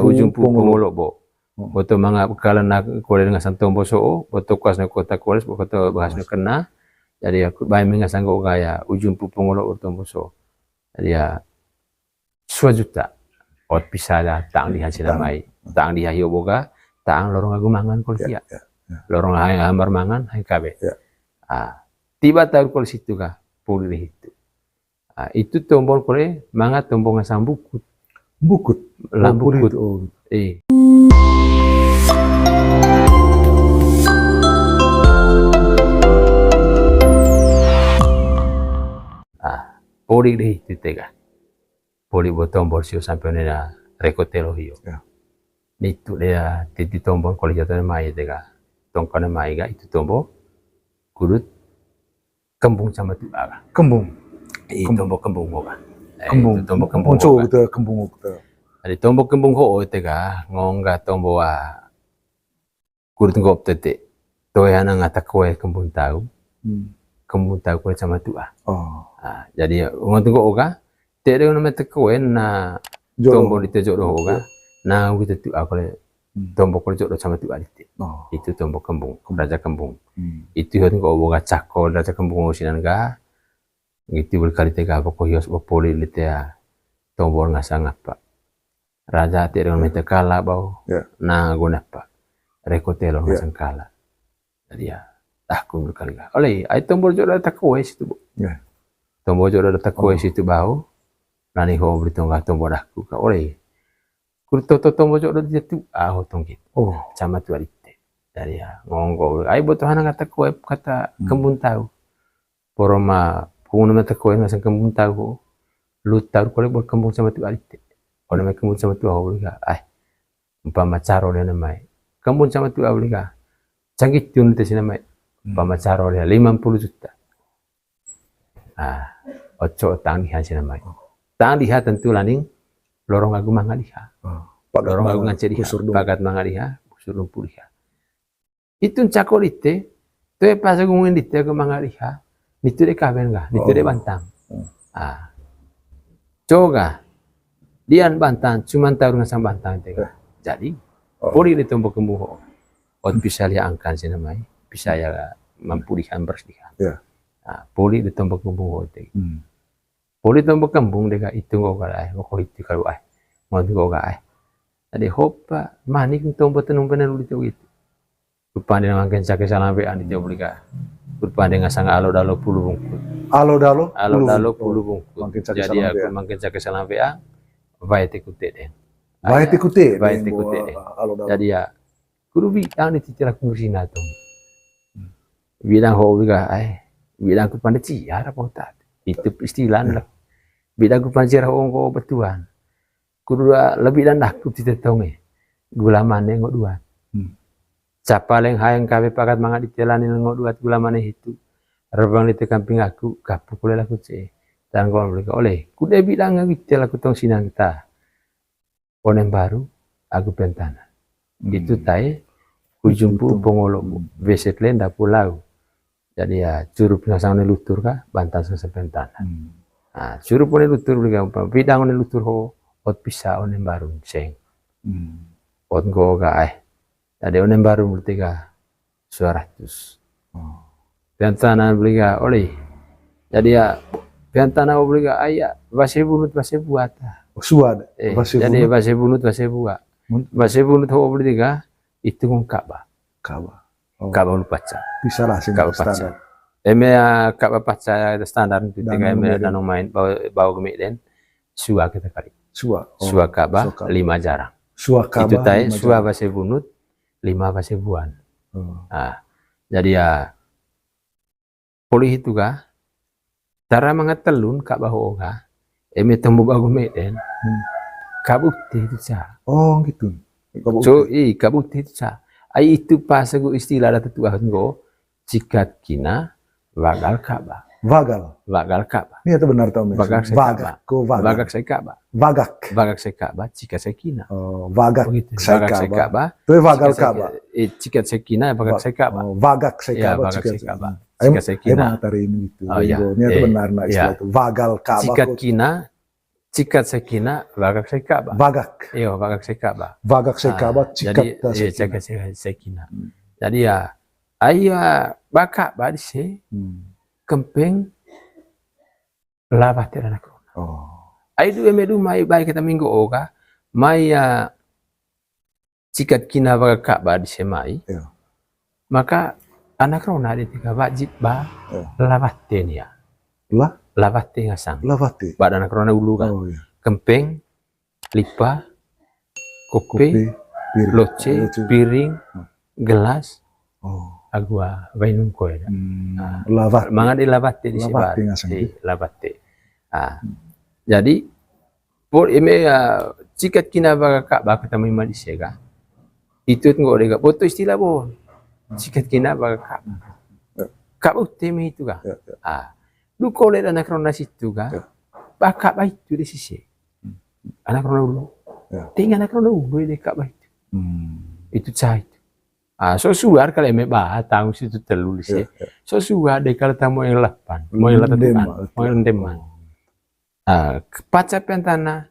ujung pungolok bo. Boto mga kalan na kulit nga santong boso, boto kuas na kota kulis, boto bahas na kena. Jadi aku bayar mga sanggo gaya ujung pungolok utong boso. Jadi ya 2 juta. Ot pisada tang diha sila mai. Tang diha hiyo boga, tang lorong agumangan kulis ya. Lorong hay hambar mangan hay kabe. Tiba tahu kulis itu ka pulih itu. Itu tombol kule mga tombol nga sang bukut. Bukut. Bukut. Poli deh itu tega. Poli buat tombol sih sampai nena rekotelo hiyo. Itu dia titi tombol kalau jatuh mai tega. Tongkana mai ga itu tombol kurut kembung sama tu aga. Kembung. Tombol kembung moga. Kembung. Tombol kembung. Muncul kita kembung kita. Ada tombol kembung ho tega ngonga tombol kurut ngop tete. Toyana ngata koe kembung tahu. Kembung tahu koe sama tu jadi ngontung oga tidak ada nama tekuen na tombol itu jodoh oga na gitu tu aku le tombol kalau jodoh sama tu alite itu tombol kembung raja kembung itu yang kau oga cakol raja kembung osinan ga gitu berkali tega pokok hios poli lite tombol ngasang apa raja tidak ada nama kala bau na guna apa rekotelo ngasang kala jadi ya aku berkali oleh ai tombol jodoh takue situ bu tombol jodoh takue situ bau nani ho berito nga tombol aku ka oleh kurto tombol jodoh dia tu hotong gitu sama tu alite dari ya ngonggo ai botohan nga takue kata kembun tahu poroma pungun na takue nga sang kembun tahu lu tahu kole bol kembung sama tu alite oleh mai kembun sama tu ho ga ai umpama caro le namai kembun sama tu ga canggih tun te sinamai umpama caro le 50 juta ocho tang diha sina mai tang diha tentu laning lorong agu mangga diha lorong agu ngance diha bagat mangga diha surung puliha itu cakol ite to pas agu ngin dite ke mangga diha nitu de kaben ga nitu de bantang coga dian bantang cuman tahu ngasang bantang tega jadi poli de tombok kemuho ot bisa lia angkan sina mai bisa ya mampulihan bersdiha poli de tombok kemuho tega poli tombok kembung dega itu ngoga ko itu kalau mau ngoga ade hopa manik tombok tenung penen itu gitu rupane mangken cake salambean di obliga rupane ngasang alo-dalo 10 bungkut alo-dalo 10 bungkut jadi aku mangken cake salambean vai tekute den vai tekute jadi ya kudu bidang di titira kungusina tong bidang ho obliga bidang ku pande ciara potat itu istilah lah bidang ku pancira ongko betuan kudu lebih dan dak ku titetong gula mane ngok dua capaleng hayang kabe pakat mangga ditelani ngok dua gula mane itu rebang di kamping aku kapu kule laku ce dan kau beli oleh kuda bidang ngitel aku tong sinan kita onem baru aku pentana gitu tai ujung pu pongolok beset lenda pulau jadi ya curup sang lutur ka bantan sang sepentana curup one lutur beli bidang one lutur ho ot bisa onem baru seng ot go ga ada onem baru beli ka 200 pentana beli ka oleh jadi ya pentana beli ka ayah base bunut base buat suad jadi base bunut base buat base bunut ho beli ka itu kong Ka'bah Ka'bah lupaca bisa lah sih standar Ka'bah paca standar itu tiga danong main bawa gemik den sua kita kali sua Ka'bah 5 jarang itu tai sua base bunut 5 base buan jadi ya poli itu ka cara mangatelun Ka'bah ho ka temu bawa gemik den kabukti itu ca gitu so kabukti itu ca itu pas aku istilah ada tetua ngo cikat kina vagal Ka'bah vagal Ka'bah ini itu benar tau vagak sai Ka'bah vagak sai Ka'bah cikat sai kina vagak sai Ka'bah itu vagal Ka'bah cikat sai kina vagak sai Ka'bah vagak sai Ka'bah cikat sai kina emang tari ini gitu ini itu benar nah istilah itu vagal Ka'bah cikat kina cikat sekina bagak sekaba. Vagak. Iya, bagak sekaba. Vagak sekaba, cikat ta Jadi sekina. cikat sekina. Jadi ya ayah bakak badise kempeng labat anak rona. Ai du emedu mai bai kita minggu oga mai cikat kina bagak badise mai. Maka anak rona di tiga wajib labat ya. Lavate ngasang. Lavate. Badan anak rona ulu kan. Kempeng, lipa, kopi, loce, piring, gelas. Agua bainun koe. Lavate. Mangan di lavate di sebar. Lavate. Jadi por eme cikat kina baga baka tamay malisega. Itu ngo dega foto istilah bon. Cikat kina baga kap uteme itu ga. Lu kole anak rona situ ga. Baka ba itu di sisi. Anak rona ulu. Tinggal anak rona ulu di kap ba itu. Itu cai. So suar kalau eme tahu situ terlulis ya. So suar deh kalau tamu yang 8, mau yang 8, mau yang deman. Pacapian tanah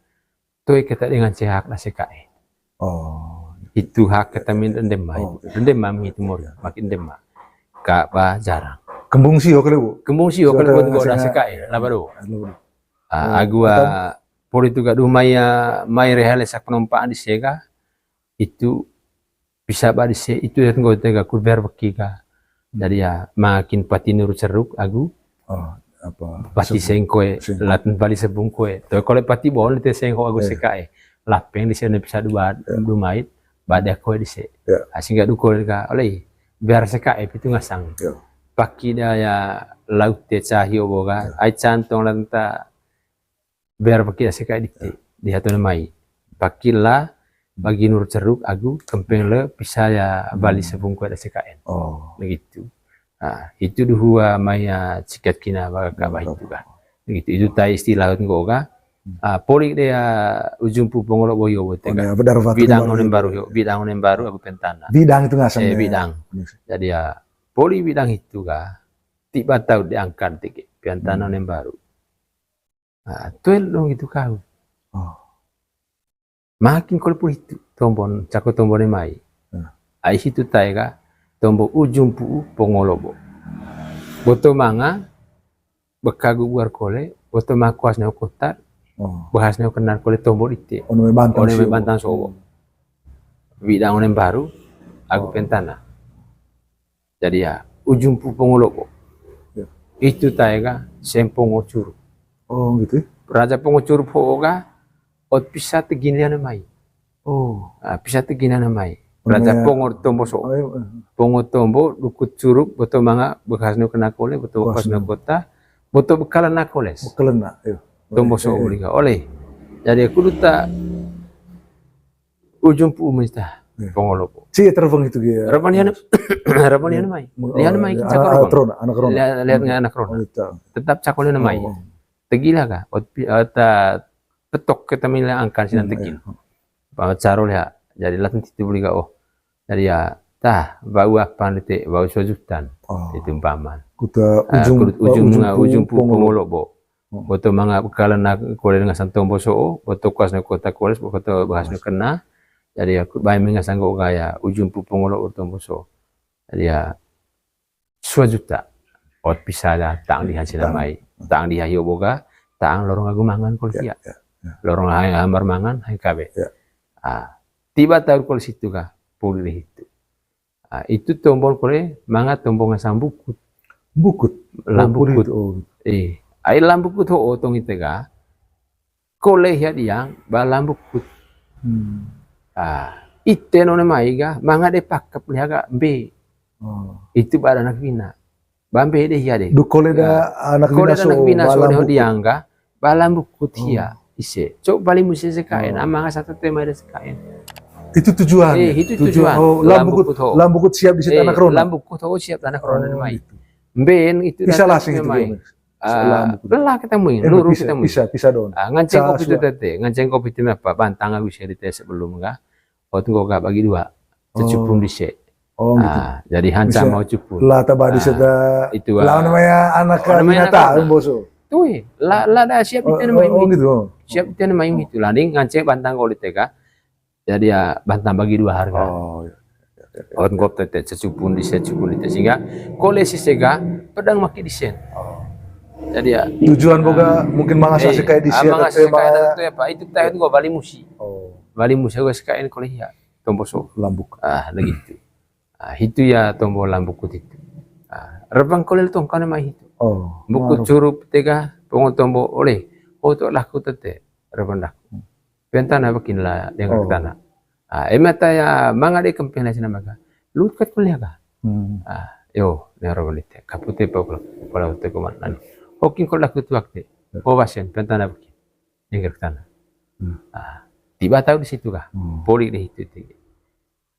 tuh kita dengan hak nasi kae. Itu hak kita minta demam itu mur, makin demam. Kak bah jarang. Kembung sih kalau nggak nasi kae, lah baru. Agua por itu gak maya realisak penumpang di sega itu bisa badise itu yang gue tega kurber bekiga. Jadi ya makin pati nurut ceruk agu. Pati sengkoe latin bali sebungkoe. Tuh kalau pati boleh teh sengko agu sekae. Lapeng di sini bisa dua mait badak koe di se. Sehingga dukol ka oleh biar sekae itu ngasang. Paki dia ya laut teh cahyo boga. Ai cantong lanta biar paki sekae di hatu mai. Pakila bagi nur ceruk agu kempeng le bisa ya bali sebungku ada CKN begitu. Itu dua maya cikat kina baga kabah itu kan begitu. Itu tai istilah ngoga polik dia ujung pupung lo boyo bote kan bidang onem baru aku pentana bidang itu ngasang bidang. Jadi ya poli bidang itu ga tiba tahu diangkat tike pentana onem baru tuel dong itu kau makin kalau pun itu tombon cako tombon mai ai situ taiga tombo ujung pu pongolobo boto manga bekagu buar kole boto makuas na kota bahas na kenar kole tombol ite ono me bantan sobo bidang onem baru aku pentana. Jadi ya ujung pu pongolobo itu taiga sempong ocur gitu raja pengocur poga ot bisa tegina na mai. Bisa tegina na mai. Raja pongor tombo so. Pongor tombo dukut curug boto manga bekas no kena kole boto bekas no kota boto bekalan na koles. Bekalan na. Tombo so uliga oleh. Jadi aku duta ujung pu mista pongolopo. Si terbang itu dia. Rabanian mai. Lihat mai anak rona. Lihat anak rona. Tetap cakolnya na mai. Tegila ka ot petok kita milih angkan sinan tekin. Bawa caro lihat. Jadi latin itu beli jadi ya tah bau apa nanti bau sojutan itu umpaman. Kuta ujung pungolok bo. Boto manga kalau nak kole dengan santong boso boto kuas nak kota koles boto bahas nak kena. Jadi aku bayi mengasang go gaya ujung pungolok utong boso. Jadi ya sojuta. Ot bisa dah tang di hasil mai. Tang di hayo boga. Tang lorong agu mangan kol kia. Lorong hai amar mangan hai kabe. Tiba tahu kol situ kah pulih itu. Itu tombol kole manga tombol ngasang bukut. Lambukut. Ai lambukut ho otong itu kah. Kole ya diang ba lambukut. Ite nona mai kah manga de pakap lihaga be. Itu pada anak bina. Bambe de hiya de. Du kole da anak bina so de diang kah ba lambukut hiya. Ise, coba balik musim sekain, amang satu tema ada sekain. Itu tujuan. Itu tujuan. Lambukut siap di situ anak rona. Lambukut siap anak rona mai. Ben itu bisa langsung itu. Lelah ketemu, lurus ketemu. Bisa dong. Nganceng kopi itu tete, nganceng kopi itu apa? Bantang aku share di tes sebelum enggak. Oh tunggu enggak bagi dua. Cecupun di se. Gitu. Jadi hancam mau cupun. Lah tabadi seda. Itu lah namanya anak binatang boso. tuh lah dah siap itu nama gitu. Siap itu nama itu landing ngance bantang kulit tega. Jadi ya bantang bagi dua harga. Orang gop tete secupun di sehingga kolesi sega pedang maki desain. Jadi ya tujuan boga mungkin mangasa kayak di sini itu ya Pak itu tahun gua bali musi. Bali musi gua sekain koleh ya tomboso lambuk. Lagi itu. Itu ya tombol lambuk itu. Rebang kolel tong kana mai itu. Buku curup tega pongo tombo oleh. Oto laku tete rebang laku. Pentana bakin lah dengan tanah. Emata ya mangade kempena sina maga. Lut kat kuliah ka. Yo nero bolite. Kapute poklo. Pola te koman. Hokin ko laku tu akte. Ovasen pentana bakin. Dengan tanah. Tiba tahu di situ kah? Poli deh itu.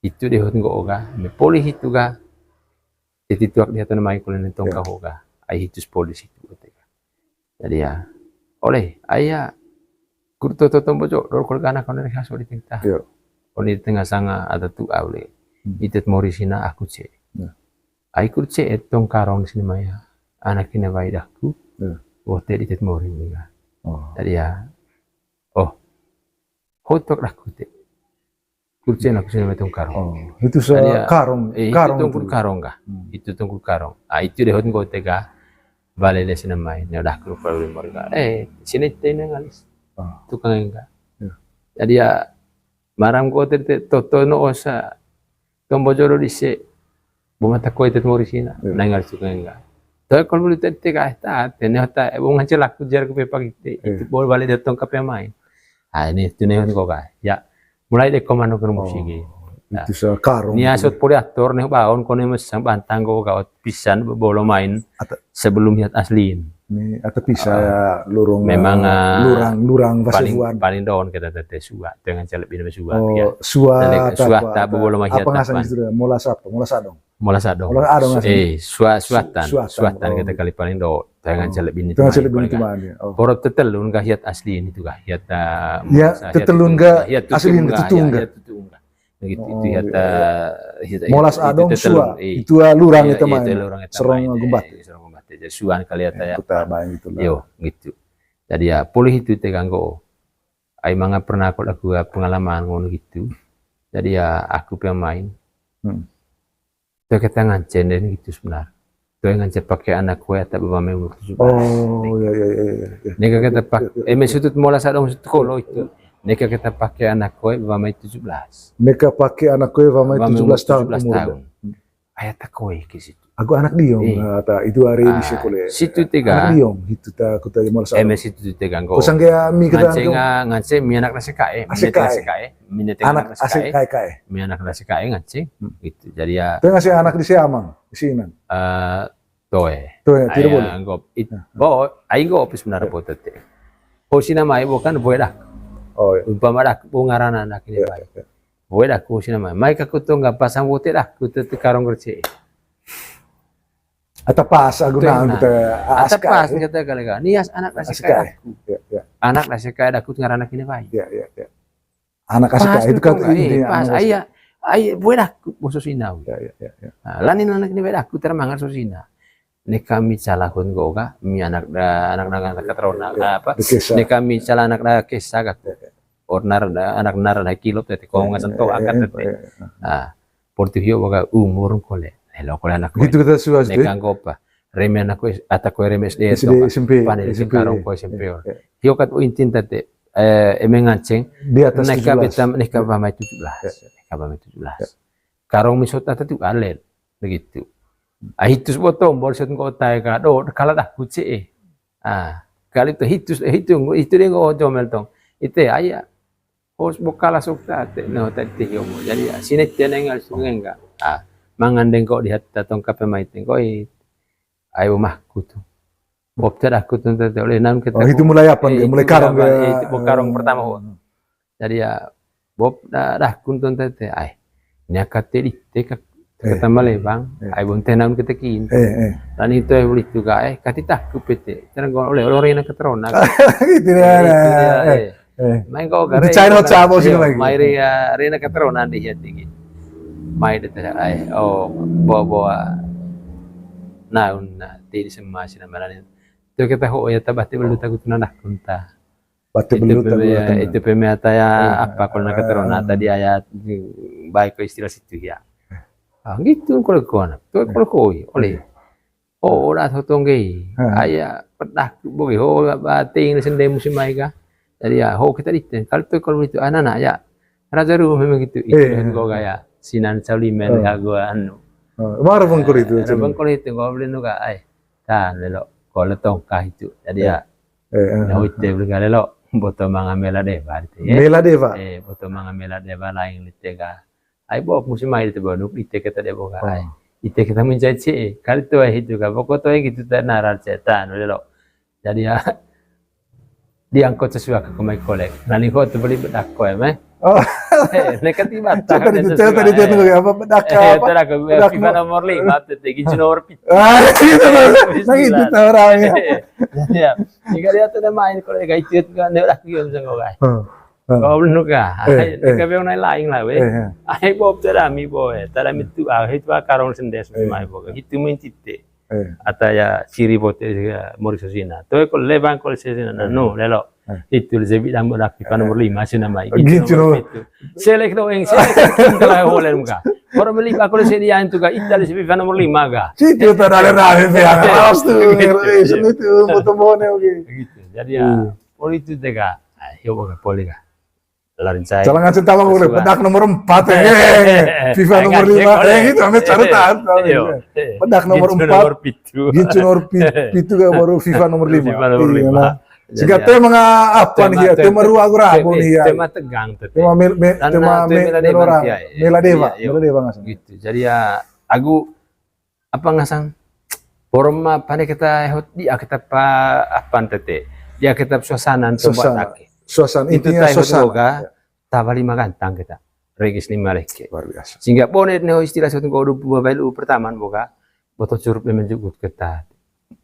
Itu deh hot ngo oga. Me poli itu kah? Jadi tuak dia tanah mai kulen tong ka hoga. Ai hitus poli situ tega. Jadi ya oleh ayah kurto to tombo jo dor kol kana kono rek haso di tengah. Oni tengah sanga ada tu awle. Itet morisina aku ce. Ai kur ce etong karong sini maya. Anak ini bayi daku. Wote itet mori niga. Jadi ya hotok daku te. Kur ce nak sini metong karong. Itu karong. Karong itu karong kah? Itu tunggu karong. Itu deh hot ngote ga. Bale le sini mai. Ne dah kur palu mori ga. Sini tene ngalis. Tukang enggak. Jadi ya maram ko tete toto no osa tombo joro dise bumata ko itet morisina nangal suka enggak to kol bulu tete ka ta tene hota bung hancel aku jar ko pepak itu bol balik datang ke pemain ini tunehon ko ka ya mulai de komando ke musigi itu karung ni asot poliator ne baon ko ne mesang bantang ko ka pisan bolo main sebelum hiat aslin ini atau bisa ya lurung memang lurang basuhan paling daun kita tete suat dengan celep ini suat ya suat tak bobolo mah apa ngasan itu mola sadong suatan kita kali paling do dengan celep ini porot tetelun ka hiat asli itu kah hiat ya tetelun ka asli itu tungga begitu itu hiat molas adong suat itu lurang itu mah serong gumbat jadi suan kalian ya yo gitu jadi ya pulih itu teganggo ai manga pernah aku pengalaman ngono gitu jadi ya aku pemain tuh kita ngancen dan gitu sebenarnya tuh ngancen pakai anak kue atau bawa memang itu ya nih kita pakai mesutut mola sadong sutut kolo itu nih kita pakai anak kue bawa 17 mereka pakai anak kue bawa 17 tahun ayat kue ke situ aku anak diom itu hari di sekolah situ tiga anak diom itu tak aku tadi mola sadong situ tiga go kusang kaya mi kita ngancen mi anak nasi kae anak asik kae mi anak nasi kae ngancen gitu jadi ya itu ngasih anak di siamang di sini Toe tidak boleh aing go opis benar potet posina mai bukan boy dah umpama dah bungaran anak ini baik boy dah posina mai ka kutu nggak pasang bote dah kutu karong kerja atau pas aku nang kita atau pas kita kali kan nias anak nasi kaya anak nasi kaya aku ngaran anak ini baik anak nasi kaya itu kan pas ayah boy dah bososina lanin anak ini baik aku termangar sosina nek kami calahun goga mi anak katrona apa nek kami calah anak kesa gat ornar anak nar kilo tete ko ngasan to angkat tete portugio boga umur kole hello kole anak gitu kita suas nek anggopa remen aku atako remes de panel sekarang ko SMP hio kat intin tete emenganceng di atas nek betam nek ba mai 17 karong misot tete alen begitu hitus botong bolsot kota ka do kala dah kuce kali itu hitus itu dia ngojo meltong itu aya hos bokala sukta te no tadi yo jadi sini tenengal sungenga mangandeng kok dihat tatong kape maiting ko ayo mahku tu bopter aku tu oleh nan kita itu mulai apa mulai karong itu karong pertama jadi ya bob dah kuntun tete nyakate di teka kata malebang ay buntenan kita kin dan itu ay ulit juga katita kupete terang oleh orang yang keterona gitu ya main kau gare China chamo sih lagi mai rena keterona di hati mai de ay bawa naun na tiri semua sih namalan Itu kita ho ya tabati belu takut nanak kunta. Bati belut Itu pemeta ya apa kalau nak terona tadi ayat baik ke istilah situ ya. Gitu kalau kau kalau koi oleh. Oh dah totong gay. Ayah pedah bogi ho bating sendiri musim mereka. Jadi ya ho kita itu kalau itu anak-anak ya raja rumah memang gitu. Itu yang kau gaya sinan salimen ya gua anu. Mana bangkul itu? Bangkul itu kau beli nuga kan lelo kalau tongkah itu jadi ya itu beli lelo boto mga mela deva mela deva boto mga mela deva lain litega bawa musim air itu baru ite kita debo ite kita mencaci kali itu itu kan pokoknya gitu tak narar cetan lelo jadi ya diangkut sesuatu ke my kolek nanti kau tu beli bedak kau ya negatif mata tadi itu apa bedak apa bedak FIFA nomor 5 tadi nomor 7 nah itu orangnya ya jika dia tu main kalau dia itu kan dia dah kirim sama guys kau belum kah jika dia naik lain lah weh bob terami boy terami tu itu karong sendes semua boy itu mencite atau ya ciri bote morisosina tu kalau leban kalau sesina no lelo itu lebih dalam FIFA nomor 5 sih nama itu selek doang selek kalau boleh muka orang beli aku sedia itu kan itu FIFA nomor 5 ga itu terlalu ramai ya harus tuh itu motor-motor gitu jadi ya poli itu tega yo boleh poli ga larin saya jangan ngasih tahu boleh bedak nomor 4 FIFA nomor 5 itu ambil catatan bedak nomor 4 gitu nomor itu ga baru FIFA nomor 5 jika tema apa nih ya tema ruang rabu nih ya tema tegang tema meladeva gitu jadi ya aku apa ngasang forma pandai kita dia kita apa tete dia kita suasana intinya suasana tabali magantang kita regis 5 leke luar biasa sehingga bonet nih istilah satu kau baru pertama boga botol curup yang menjugut kita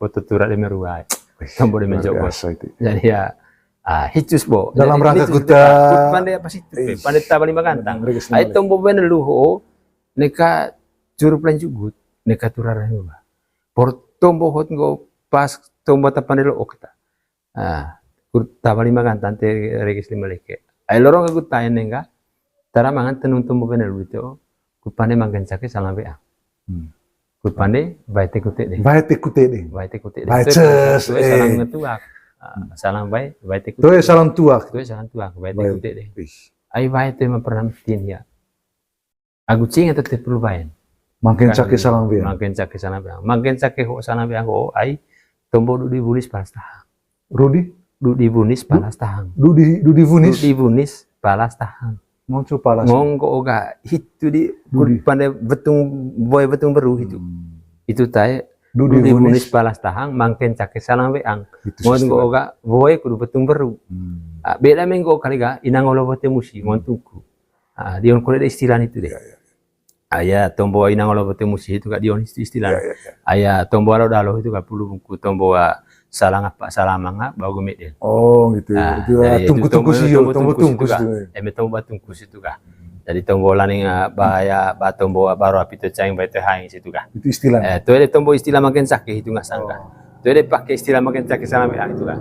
botol turat yang meruai kamu boleh mencoba jadi ya hitus bo dalam rangka kita pandai apa sih pandai tabali magantang ay tombo beneluho neka curup lain jugut neka turarang ba por tombo hot go pas tombo tapan lo okta tabali magantang te regis 5 leke ay lorong aku tanya nenga tara mangan tenun tombo benelu itu ku pandai magan sakit salah bea Kupande baik tekute deh. Baik tekute deh. Baik tekute deh. Baik salam ngetuak. Salam baik tekute. Tuh salam tuak. Tuh salam tuak baik tekute deh. Ai baik tu memang pernah tin ya. Aku cing tetep perlu baik. Makin sakit salam biang. Makin sakit salam biang. Makin sakit ho salam biang ho ai tombo dudi bulis palas tahang. Dudi bunis palas tahang. Dudi bunis palas tahang. Mongco palas. Mongko oga itu di pandai betung beru itu. Itu tay dudi bunis palas tahang mangken cake salang beang. Mongko oga boy kudu betung beru. Beda mengko kali ga inang olo bote musi montuku. Dion kole istilah itu deh. Aya tombo inang olo bote musi itu ga dion istilah. Aya tombo alo dalo itu ga pulu bungku tombo salang apa salamanga bau gemit dia. Oh gitu. Tungku sih yo, tombo tungku sih. Tombo tungku situ kah. Jadi tombo laning bahaya tombo baru api tu caing bae teh haing situ kah. Itu istilah. Tu ada tombo istilah makin sakit itu ngasangka. Tu ada pakai istilah makin sakit salam itu kah.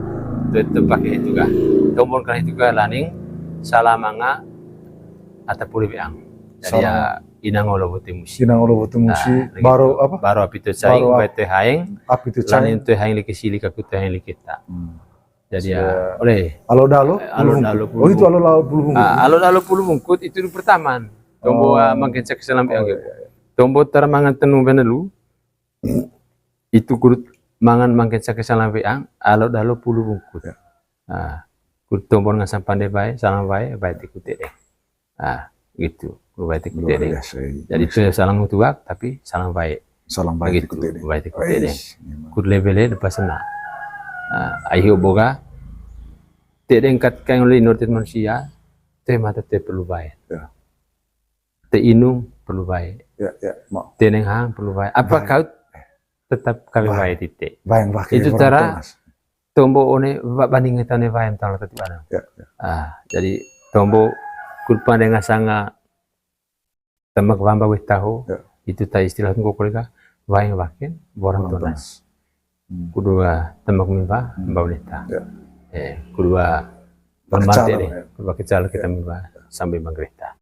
Tu pakai itu kah. Tombo kah itu kah laning salamanga atau puli beang. Jadi ya inang olo bote musi baru apa baru api tu caing bae teh haing api tu caing teh haing liki sili ka teh haing liki ta jadi ya oleh alodalo oh itu alodalo puluh bungkut itu pertama tombo makin cek salam yang tombo termangan tenu benelu itu kurut mangan makin cek salam yang alodalo puluh bungkut kurut tombo ngasam pandai bae salam bae tikute deh gitu baik tikute deh. Jadi itu salang mutuak tapi salang baik. Salang baik gitu. Baik tikute deh. Kur levelnya depan sana. Ayo boga. Terengkat kain oleh nortet manusia. Te mata te perlu baik. Te inung perlu baik. Te nenghang perlu baik. Apa kau tetap kami baik titik. Itu cara tombo one banding kita ne baik tahu tadi mana. Jadi tombo kurpa dengan sangat temak bamba weh tahu itu tak istilah tunggu kolega bayang bakin borang tunas Kedua tembak mimpa, baunita. Kedua Bakcal, kedua kecal kita mimpa sampai bangkrita.